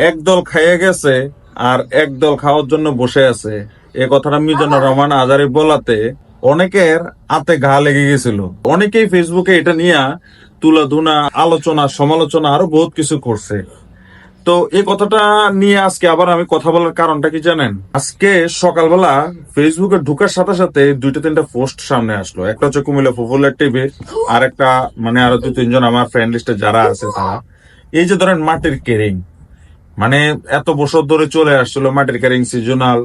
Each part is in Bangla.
একদল খাইয়ে গেছে আর একদল খাওয়ার জন্য বসে আছে। এ কথাটা মিজানুর রহমান আজারি বলাতে অনেকের হাতে ঘা লেগে গেছিল। অনেকেই ফেসবুকে এটা নিয়ে তুলাধুনা, আলোচনা, সমালোচনা আরো বহুত কিছু করছে। তো এই কথাটা নিয়ে আজকে আবার আমি কথা বলার কারণটা কি জানেন? আজকে সকালবেলা ফেসবুকে ঢুকার সাথে সাথে দুইটা তিনটা পোস্ট সামনে আসলো। একটা হচ্ছে কুমিল্লা পপুলার টিভির, আর একটা মানে আরো দুই তিনজন আমার ফ্রেন্ড লিস্টে যারা আছে তারা এই যে ধরেন মাটির কেরিং, মানে এত বছর ধরে চলে আসছিল মাটির ক্যারিং সিজনাল,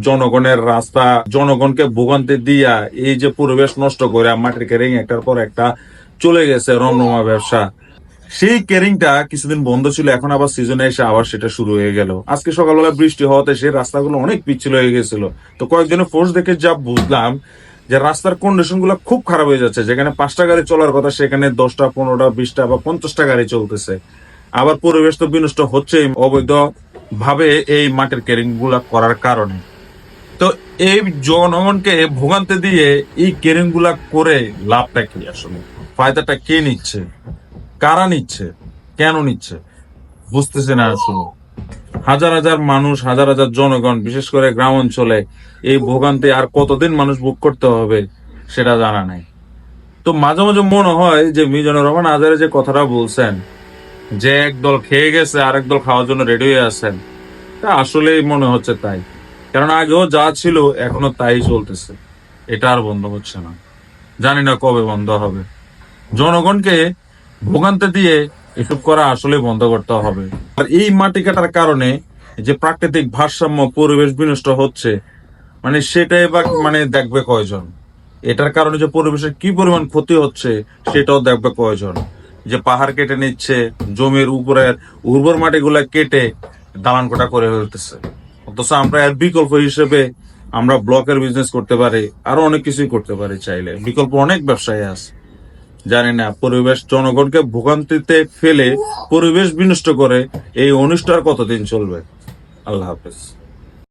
জনগণের রাস্তা, জনগণকে ভোগান্তি দিয়া এই যে পরিবেশ নষ্ট করে মাটির ক্যারিং একটার পর একটা চলে গেছে রমরমা ব্যবসা। সেই ক্যারিংটা কিছুদিন বন্ধ ছিল, এখন আবার সিজনে এসে আবার সেটা শুরু হয়ে গেল। আজকে সকালবেলা বৃষ্টি হওয়াতে সেই রাস্তাগুলো অনেক পিচ্ছিল হয়ে গেছিল। তো কয়েকজনের ফোর্স দেখে যা বুঝলাম যে রাস্তার কন্ডিশন গুলো খুব খারাপ হয়ে যাচ্ছে। যেখানে 5টা গাড়ি চলার কথা সেখানে 10টা, 15টা, 20টা বা 50টা গাড়ি চলতেছে। আবার পরিবেশ তো বিনষ্ট হচ্ছে অবৈধ ভাবে এই মাটির ক্যারিং গুলা করার কারণে। তো এই জনগণকে ভোগান্তি দিয়ে এই ক্যারিং গুলা করে লাভটা কি? আসলে ফায়দাটা কে নিচ্ছে, কারা নিচ্ছে, কেন নিচ্ছে বুঝতেছে না আসলে। হাজার হাজার মানুষ, হাজার হাজার জনগণ, বিশেষ করে গ্রাম অঞ্চলে এই ভোগান্তি আর কতদিন মানুষ ভোগ করতে হবে সেটা জানা নাই। তো মাঝে মাঝে মনে হয় যে মিজানুর রহমান আজারে যে কথাটা বলছেন যে একদল খেয়ে গেছে আর একদল খাওয়ার জন্য রেডি হয়ে আছেন, তা আসলেই মনে হচ্ছে তাই। কারণ আগেও যা ছিল এখনো তাই চলতেছে, এটা আর বন্ধ হচ্ছে না। জানি না কবে বন্ধ হবে। জনগণকে ভোগান্তি দিয়ে এসব করা আসলে বন্ধ করতে হবে। আর এই মাটি কাটার কারণে যে প্রাকৃতিক ভারসাম্য, পরিবেশ বিনষ্ট হচ্ছে, মানে সেটাই বা মানে দেখবে কয়জন? এটার কারণে যে পরিবেশের কি পরিমাণ ক্ষতি হচ্ছে সেটাও দেখবে কয়জন? যে পাহাড় কেটে নিচ্ছে, জমির উপরের উর্বর মাটিগুলা কেটে দালান কোটা করে ফেলতেছে। অথচ আমরা এর বিকল্প হিসেবে আমরা ব্লকের বিজনেস করতে পারি, আরো অনেক কিছুই করতে পারি চাইলে। বিকল্প অনেক ব্যবসায়ী আছে। জানি না পরিবেশ জনগণকে ভোগান্তিতে ফেলে পরিবেশ বিনষ্ট করে এই অনিষ্ট আর কতদিন চলবে। আল্লাহ হাফেজ।